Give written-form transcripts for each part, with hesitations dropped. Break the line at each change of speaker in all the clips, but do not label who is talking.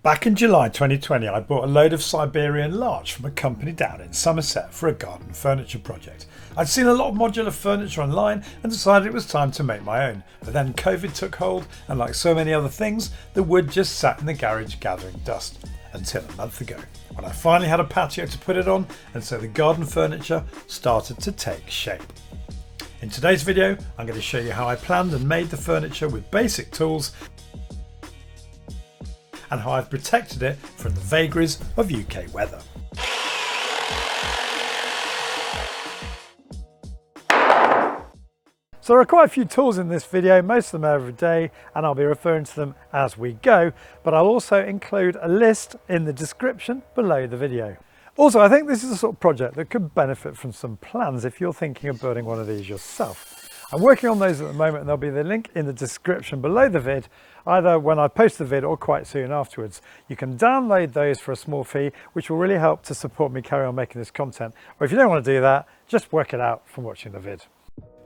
Back in July 2020, I bought a load of Siberian larch from a company down in Somerset for a garden furniture project. I'd seen a lot of modular furniture online and decided it was time to make my own. But then COVID took hold, and like so many other things, the wood just sat in the garage gathering dust. Until a month ago, when I finally had a patio to put it on, and so the garden furniture started to take shape. In today's video, I'm going to show you how I planned and made the furniture with basic tools, and how I've protected it from the vagaries of UK weather. So there are quite a few tools in this video, most of them are everyday, and I'll be referring to them as we go, but I'll also include a list in the description below the video. Also, I think this is a sort of project that could benefit from some plans if you're thinking of building one of these yourself. I'm working on those at the moment, and there'll be the link in the description below the vid, either when I post the vid or quite soon afterwards. You can download those for a small fee, which will really help to support me carry on making this content. Or if you don't want to do that, just work it out from watching the vid.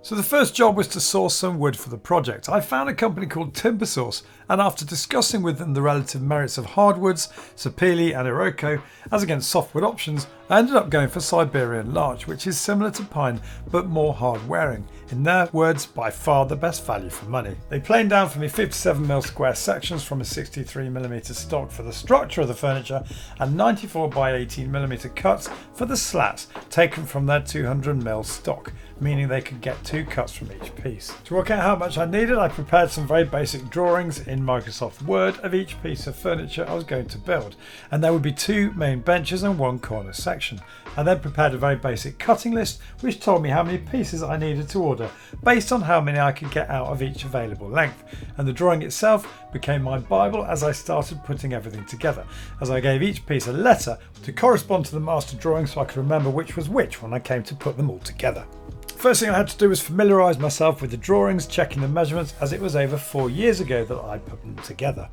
So the first job was to source some wood for the project. I found a company called Timber Source, and after discussing with them the relative merits of hardwoods, sapele and iroko, as against softwood options, I ended up going for Siberian larch, which is similar to pine but more hard wearing. In their words, by far the best value for money. They planed down for me 57mm square sections from a 63mm stock for the structure of the furniture and 94x18mm cuts for the slats taken from their 200mm stock, meaning they could get 2 cuts from each piece. To work out how much I needed, I prepared some very basic drawings in Microsoft Word of each piece of furniture I was going to build, and there would be 2 main benches and 1 corner section. I then prepared a very basic cutting list which told me how many pieces I needed to order based on how many I could get out of each available length, and the drawing itself became my Bible as I started putting everything together, as I gave each piece a letter to correspond to the master drawing so I could remember which was which when I came to put them all together. First thing I had to do was familiarise myself with the drawings, checking the measurements, as it was over 4 years ago that I put them together.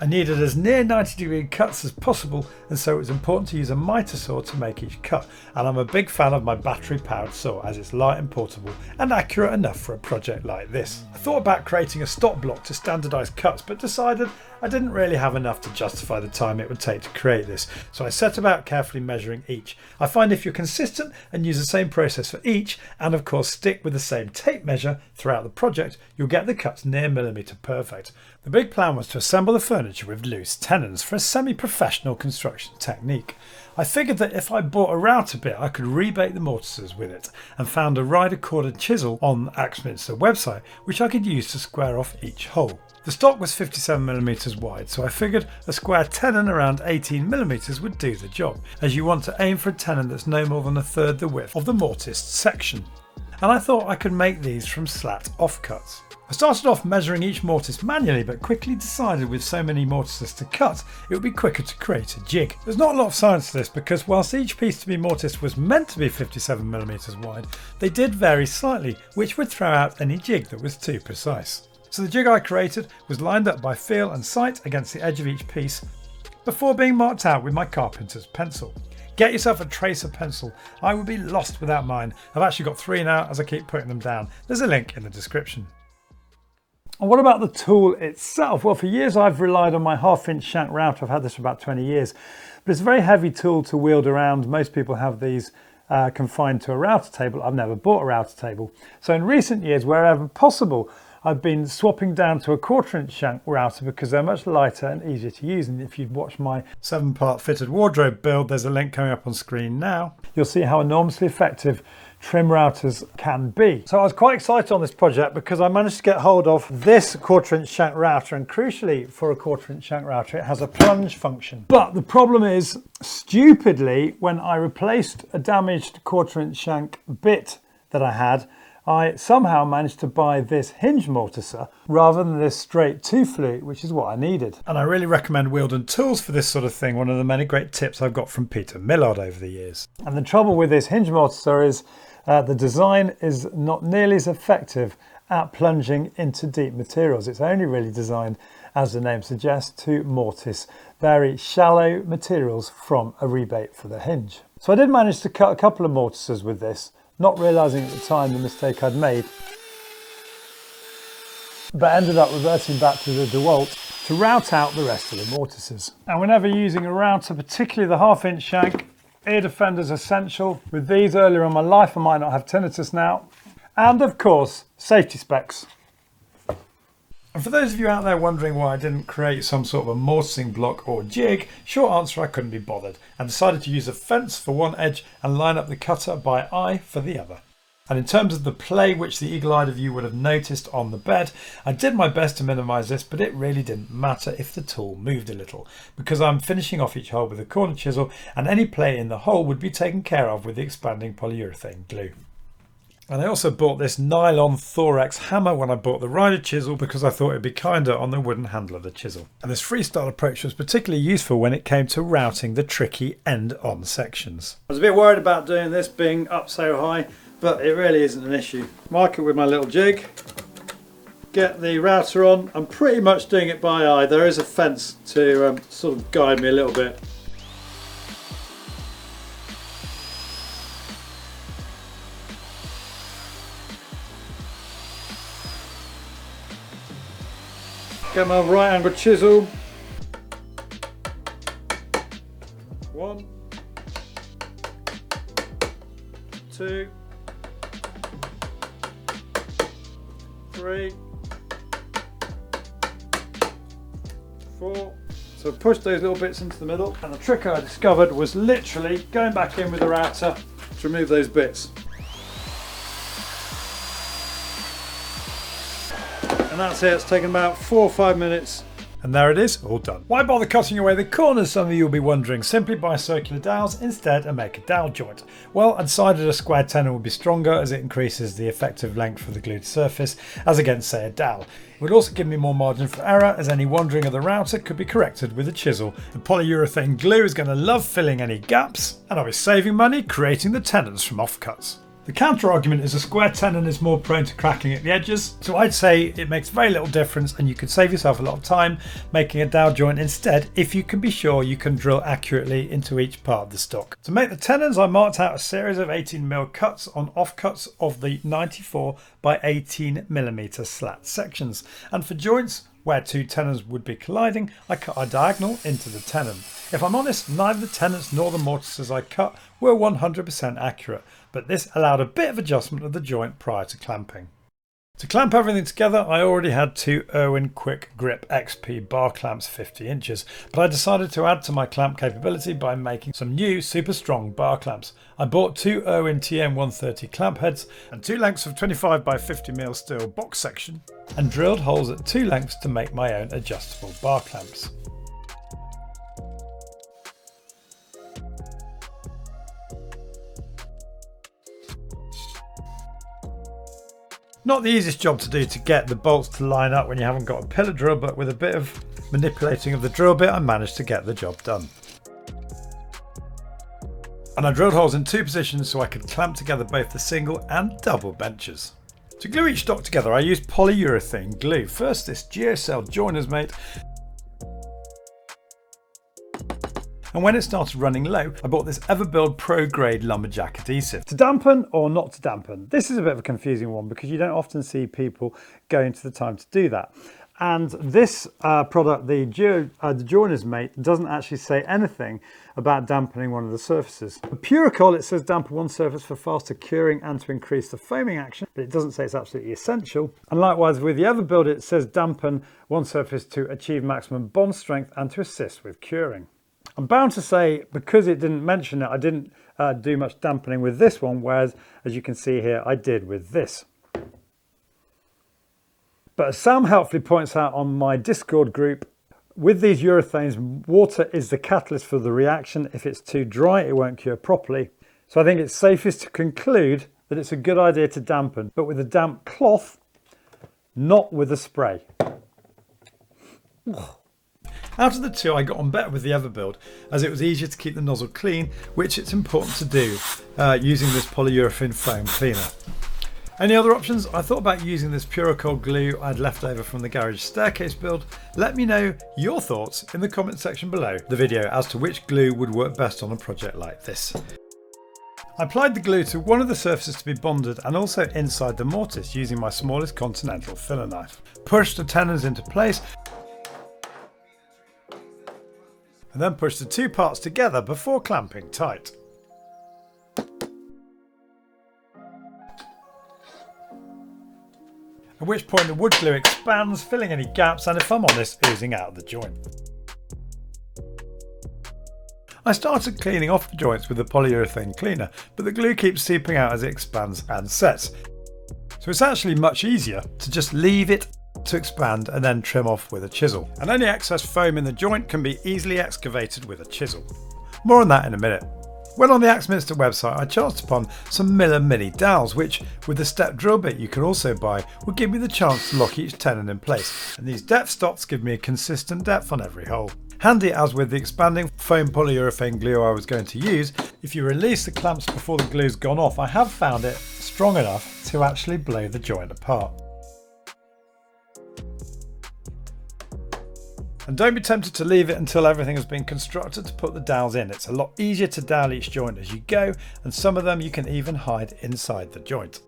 I needed as near 90-degree cuts as possible, and so it was important to use a mitre saw to make each cut, and I'm a big fan of my battery powered saw as it's light and portable and accurate enough for a project like this. I thought about creating a stop block to standardise cuts, but decided I didn't really have enough to justify the time it would take to create this, so I set about carefully measuring each. I find if you're consistent and use the same process for each, and of course stick with the same tape measure throughout the project, you'll get the cuts near millimetre perfect. The big plan was to assemble the furniture with loose tenons for a semi-professional construction technique. I figured that if I bought a router bit I could rebate the mortices with it, and found a rider corded chisel on the Axminster website which I could use to square off each hole. The stock was 57mm wide, so I figured a square tenon around 18mm would do the job, as you want to aim for a tenon that's no more than 1/3 the width of the mortise section. And I thought I could make these from slat offcuts. I started off measuring each mortise manually, but quickly decided with so many mortises to cut, it would be quicker to create a jig. There's not a lot of science to this, because whilst each piece to be mortised was meant to be 57mm wide, they did vary slightly, which would throw out any jig that was too precise. So the jig I created was lined up by feel and sight against the edge of each piece before being marked out with my carpenter's pencil. Get yourself a tracer pencil. I would be lost without mine. I've actually got 3 now as I keep putting them down. There's a link in the description. And what about the tool itself? Well, for years I've relied on my 1/2-inch shank router. I've had this for about 20 years, but it's a very heavy tool to wield around. Most people have these confined to a router table. I've never bought a router table. So in recent years, wherever possible, I've been swapping down to a 1/4-inch shank router because they're much lighter and easier to use. And if you've watched my 7-part fitted wardrobe build, there's a link coming up on screen now. You'll see how enormously effective trim routers can be. So I was quite excited on this project because I managed to get hold of this 1/4-inch shank router, and crucially for a 1/4-inch shank router it has a plunge function. But the problem is, stupidly, when I replaced a damaged 1/4-inch shank bit that I had, I somehow managed to buy this hinge mortiser rather than this straight 2-flute, which is what I needed. And I really recommend Wealden Tools for this sort of thing, one of the many great tips I've got from Peter Millard over the years. And the trouble with this hinge mortiser is the design is not nearly as effective at plunging into deep materials. It's only really designed, as the name suggests, to mortise very shallow materials from a rebate for the hinge. So I did manage to cut a couple of mortises with this, not realising at the time the mistake I'd made, but ended up reverting back to the DIYte to route out the rest of the mortices. And whenever using a router, particularly the 1/2 inch shank, ear defender is essential. With these earlier in my life, I might not have tinnitus now. And of course, safety specs. And for those of you out there wondering why I didn't create some sort of a mortising block or jig, short answer, I couldn't be bothered and decided to use a fence for one edge and line up the cutter by eye for the other. And in terms of the play, which the eagle-eyed of you would have noticed on the bed, I did my best to minimise this, but it really didn't matter if the tool moved a little, because I'm finishing off each hole with a corner chisel, and any play in the hole would be taken care of with the expanding polyurethane glue. And I also bought this nylon thorax hammer when I bought the rider chisel, because I thought it'd be kinder on the wooden handle of the chisel. And this freestyle approach was particularly useful when it came to routing the tricky end-on sections. I was a bit worried about doing this being up so high, but it really isn't an issue. Mark it with my little jig, get the router on. I'm pretty much doing it by eye. There is a fence to sort of guide me a little bit. Get my right angle chisel. 1, 2, 3, 4. So push those little bits into the middle, and the trick I discovered was literally going back in with the router to remove those bits. And that's it. It's taken about 4 or 5 minutes. And there it is, all done. Why bother cutting away the corners, some of you will be wondering? Simply buy circular dowels instead and make a dowel joint. Well, I decided a square tenon would be stronger as it increases the effective length of the glued surface as against, say, a dowel. It would also give me more margin for error, as any wandering of the router could be corrected with a chisel. The polyurethane glue is going to love filling any gaps, and I'll be saving money creating the tenons from offcuts. The counter argument is a square tenon is more prone to cracking at the edges, so I'd say it makes very little difference and you could save yourself a lot of time making a dowel joint instead if you can be sure you can drill accurately into each part of the stock. To make the tenons, I marked out a series of 18mm cuts on offcuts of the 94 by 18mm slat sections, and for joints where 2 tenons would be colliding, I cut a diagonal into the tenon. If I'm honest, neither the tenons nor the mortises I cut were 100% accurate, but this allowed a bit of adjustment of the joint prior to clamping. To clamp everything together, I already had 2 Irwin Quick Grip XP bar clamps 50 inches, but I decided to add to my clamp capability by making some new super strong bar clamps. I bought 2 Irwin TM130 clamp heads and 2 lengths of 25 by 50mm steel box section, and drilled holes at 2 lengths to make my own adjustable bar clamps. Not the easiest job to do to get the bolts to line up when you haven't got a pillar drill, but with a bit of manipulating of the drill bit I managed to get the job done. And I drilled holes in 2 positions so I could clamp together both the single and double benches. To glue each stock together I used polyurethane glue. First this GeoCell joiner's mate, and when it started running low, I bought this Everbuild Pro Grade Lumberjack adhesive. To dampen or not to dampen? This is a bit of a confusing one because you don't often see people going to the time to do that. And this product, the joiner's mate, doesn't actually say anything about dampening one of the surfaces. The Puricol, it says dampen one surface for faster curing and to increase the foaming action, but it doesn't say it's absolutely essential. And likewise with the Everbuild, it says dampen one surface to achieve maximum bond strength and to assist with curing. I'm bound to say, because it didn't mention it, I didn't do much dampening with this one, whereas, as you can see here, I did with this. But as Sam helpfully points out on my Discord group, with these urethanes, water is the catalyst for the reaction. If it's too dry, it won't cure properly. So I think it's safest to conclude that it's a good idea to dampen, but with a damp cloth, not with a spray. Out of the two, I got on better with the Everbuild, as it was easier to keep the nozzle clean, which it's important to do using this polyurethane foam cleaner. Any other options? I thought about using this Puricol glue I'd left over from the garage staircase build. Let me know your thoughts in the comment section below the video as to which glue would work best on a project like this. I applied the glue to one of the surfaces to be bonded and also inside the mortise using my smallest continental filler knife. Pushed the tenons into place and then push the two parts together before clamping tight. At which point the wood glue expands, filling any gaps and, if I'm honest, oozing out of the joint. I started cleaning off the joints with the polyurethane cleaner, but the glue keeps seeping out as it expands and sets. So it's actually much easier to just leave it to expand and then trim off with a chisel. And any excess foam in the joint can be easily excavated with a chisel. More on that in a minute. When on the Axminster website, I chanced upon some Miller Mini dowels, which, with the step drill bit you can also buy, would give me the chance to lock each tenon in place. And these depth stops give me a consistent depth on every hole. Handy as with the expanding foam polyurethane glue I was going to use, if you release the clamps before the glue's gone off, I have found it strong enough to actually blow the joint apart. And don't be tempted to leave it until everything has been constructed to put the dowels in. It's a lot easier to dowel each joint as you go, and some of them you can even hide inside the joint.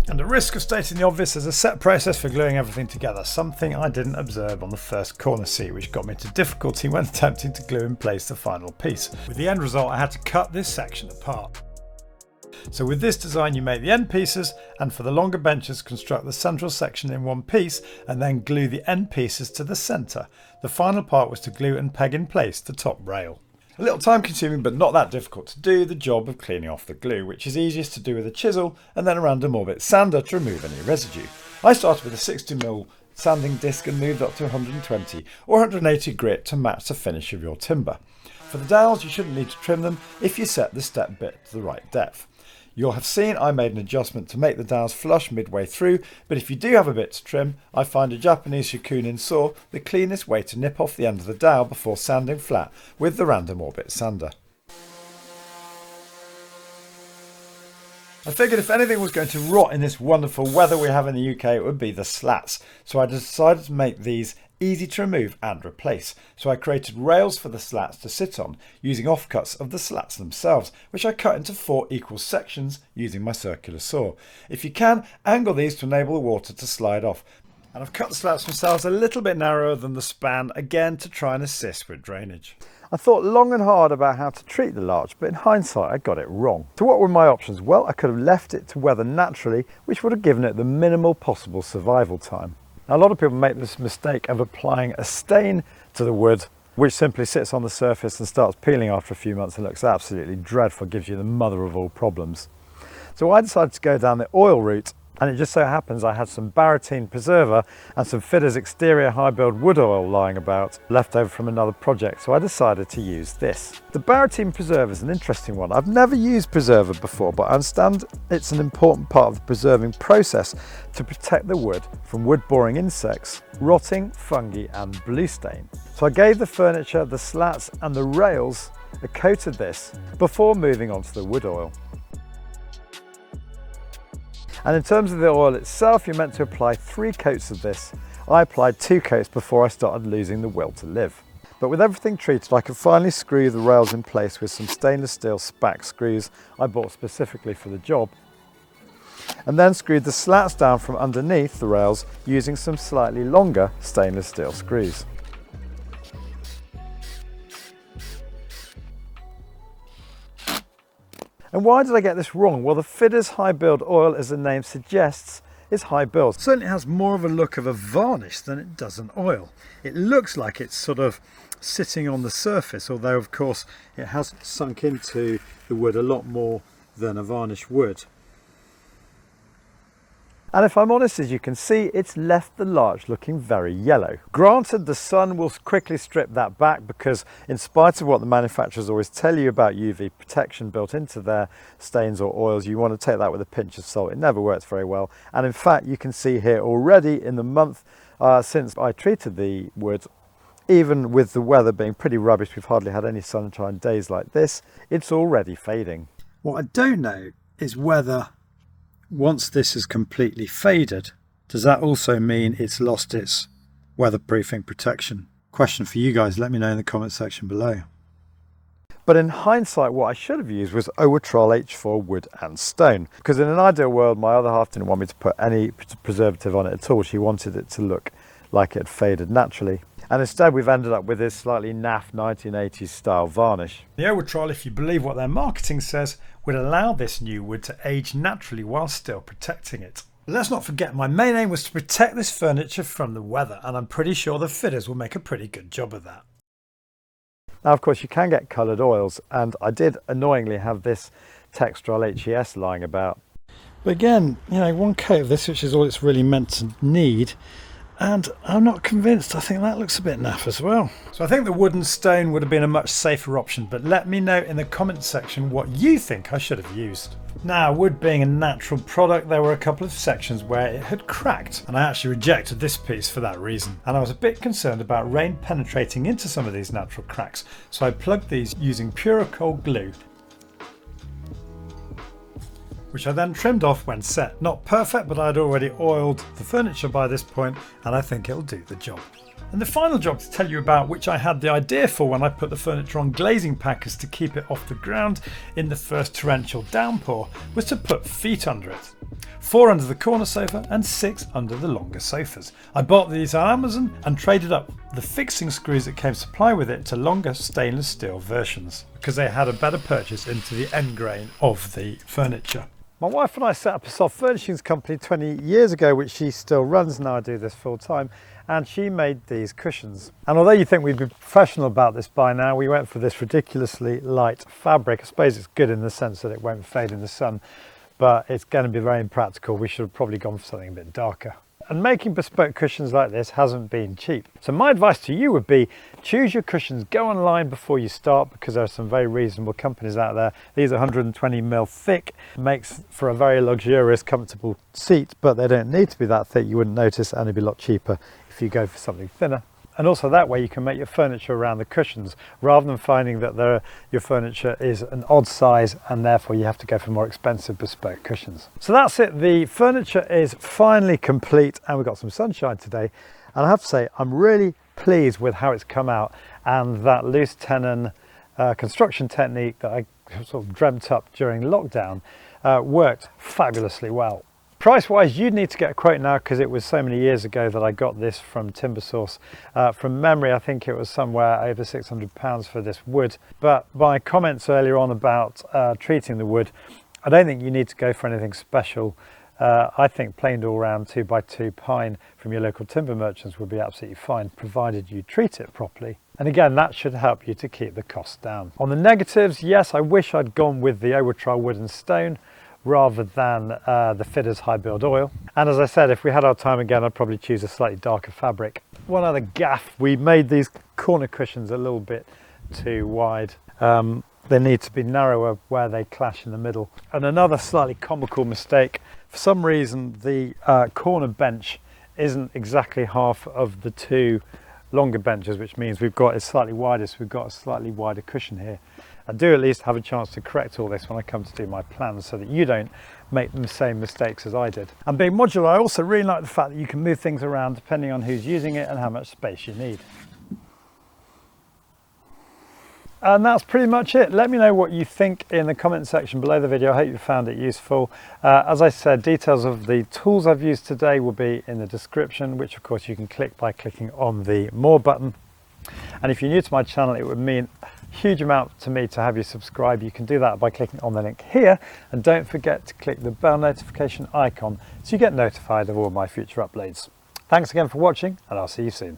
And at risk of stating the obvious, there's a set process for gluing everything together, something I didn't observe on the first corner seat, which got me into difficulty when attempting to glue in place the final piece. With the end result, I had to cut this section apart. So with this design you make the end pieces, and for the longer benches construct the central section in one piece and then glue the end pieces to the centre. The final part was to glue and peg in place the top rail. A little time consuming but not that difficult to do the job of cleaning off the glue, which is easiest to do with a chisel and then a random orbit sander to remove any residue. I started with a 60mm sanding disc and moved up to 120 or 180 grit to match the finish of your timber. For the dowels you shouldn't need to trim them if you set the step bit to the right depth. You'll have seen I made an adjustment to make the dowels flush midway through, but if you do have a bit to trim, I find a Japanese Shokunin saw the cleanest way to nip off the end of the dowel before sanding flat with the random orbit sander. I figured if anything was going to rot in this wonderful weather we have in the UK, it would be the slats, so I decided to make these easy to remove and replace. So I created rails for the slats to sit on using offcuts of the slats themselves, which I cut into 4 equal sections using my circular saw. If you can, angle these to enable the water to slide off. And I've cut the slats themselves a little bit narrower than the span, again to try and assist with drainage. I thought long and hard about how to treat the larch, but in hindsight I got it wrong. So what were my options? Well, I could have left it to weather naturally, which would have given it the minimal possible survival time. Now, a lot of people make this mistake of applying a stain to the wood, which simply sits on the surface and starts peeling after a few months and looks absolutely dreadful, gives you the mother of all problems. So I decided to go down the oil route, and it just so happens I had some Baratine preserver and some Fiddes Exterior High Build wood oil lying about, left over from another project, so I decided to use this. The Baratine preserver is an interesting one. I've never used preserver before, but I understand it's an important part of the preserving process to protect the wood from wood-boring insects, rotting, fungi and blue stain. So I gave the furniture, the slats and the rails a coat of this before moving on to the wood oil. And in terms of the oil itself, you're meant to apply 3 coats of this. I applied 2 coats before I started losing the will to live. But with everything treated, I could finally screw the rails in place with some stainless steel spack screws I bought specifically for the job. And then screwed the slats down from underneath the rails using some slightly longer stainless steel screws. And why did I get this wrong? Well, the Fiddes High Build oil, as the name suggests, is high build. It certainly has more of a look of a varnish than it does an oil. It looks like it's sort of sitting on the surface, although of course it has sunk into the wood a lot more than a varnish would. And if I'm honest, as you can see, it's left the larch looking very yellow. Granted, the sun will quickly strip that back because in spite of what the manufacturers always tell you about UV protection built into their stains or oils, you want to take that with a pinch of salt. It never works very well. And in fact, you can see here already in the month since I treated the wood, even with the weather being pretty rubbish, we've hardly had any sunshine days like this, it's already fading. What I don't know is whether once this is completely faded, does that also mean it's lost its weatherproofing protection? Question for you guys, let me know in the comment section below. But in hindsight, what I should have used was Owatrol H4 wood and stone, because in an ideal world my other half didn't want me to put any preservative on it at all. She wanted it to look like it had faded naturally. And instead we've ended up with this slightly naff 1980s style varnish. The Overtrial, if you believe what their marketing says, would allow this new wood to age naturally while still protecting it. But let's not forget, my main aim was to protect this furniture from the weather, and I'm pretty sure the Fiddes will make a pretty good job of that. Now, of course, you can get coloured oils, and I did annoyingly have this Textile HES lying about. But again, you know, one coat of this, which is all it's really meant to need, and I'm not convinced. I think that looks a bit naff as well. So I think the wood and stone would have been a much safer option, but let me know in the comments section what you think I should have used. Now, wood being a natural product, there were a couple of sections where it had cracked, and I actually rejected this piece for that reason. And I was a bit concerned about rain penetrating into some of these natural cracks, so I plugged these using Puracold glue, which I then trimmed off when set. Not perfect, but I'd already oiled the furniture by this point, and I think it'll do the job. And the final job to tell you about, which I had the idea for when I put the furniture on glazing packers to keep it off the ground in the first torrential downpour, was to put feet under it. 4 under the corner sofa and 6 under the longer sofas. I bought these on Amazon and traded up the fixing screws that came supplied with it to longer stainless steel versions, because they had a better purchase into the end grain of the furniture. My wife and I set up a soft furnishings company 20 years ago, which she still runs. Now I do this full time, and she made these cushions. And although you think we'd be professional about this by now, we went for this ridiculously light fabric. I suppose it's good in the sense that it won't fade in the sun, but it's going to be very impractical. We should have probably gone for something a bit darker. And making bespoke cushions like this hasn't been cheap. So my advice to you would be, choose your cushions, go online before you start, because there are some very reasonable companies out there. These are 120mm thick, makes for a very luxurious, comfortable seat, but they don't need to be that thick. You wouldn't notice, and it'd be a lot cheaper if you go for something thinner. And also that way you can make your furniture around the cushions, rather than finding that your furniture is an odd size and therefore you have to go for more expensive bespoke cushions. So that's it. The furniture is finally complete, and we've got some sunshine today. And I have to say, I'm really pleased with how it's come out, and that loose tenon construction technique that I sort of dreamt up during lockdown worked fabulously well. Price wise, you'd need to get a quote now, because it was so many years ago that I got this from Timber Source. From memory, I think it was somewhere over £600 for this wood. But my comments earlier on about treating the wood, I don't think you need to go for anything special. I think plain all round 2x2 pine from your local timber merchants would be absolutely fine, provided you treat it properly. And again, that should help you to keep the costs down. On the negatives, yes, I wish I'd gone with the Overtrial wood and stone rather than the Fiddes High Build oil. And as I said, if we had our time again, I'd probably choose a slightly darker fabric. One other gaff, we made these corner cushions a little bit too wide. They need to be narrower where they clash in the middle. And another slightly comical mistake, for some reason the corner bench isn't exactly half of the two longer benches, which means we've got it slightly wider, so we've got a slightly wider cushion here. I do at least have a chance to correct all this when I come to do my plans, so that you don't make the same mistakes as I did. And being modular, I also really like the fact that you can move things around depending on who's using it and how much space you need. And that's pretty much it. Let me know what you think in the comment section below the video. I hope you found it useful. As I said, details of the tools I've used today will be in the description, which of course you can click by clicking on the More button. And if you're new to my channel, it would mean a huge amount to me to have you subscribe. You can do that by clicking on the link here, and don't forget to click the bell notification icon so you get notified of all my future uploads. Thanks again for watching, and I'll see you soon.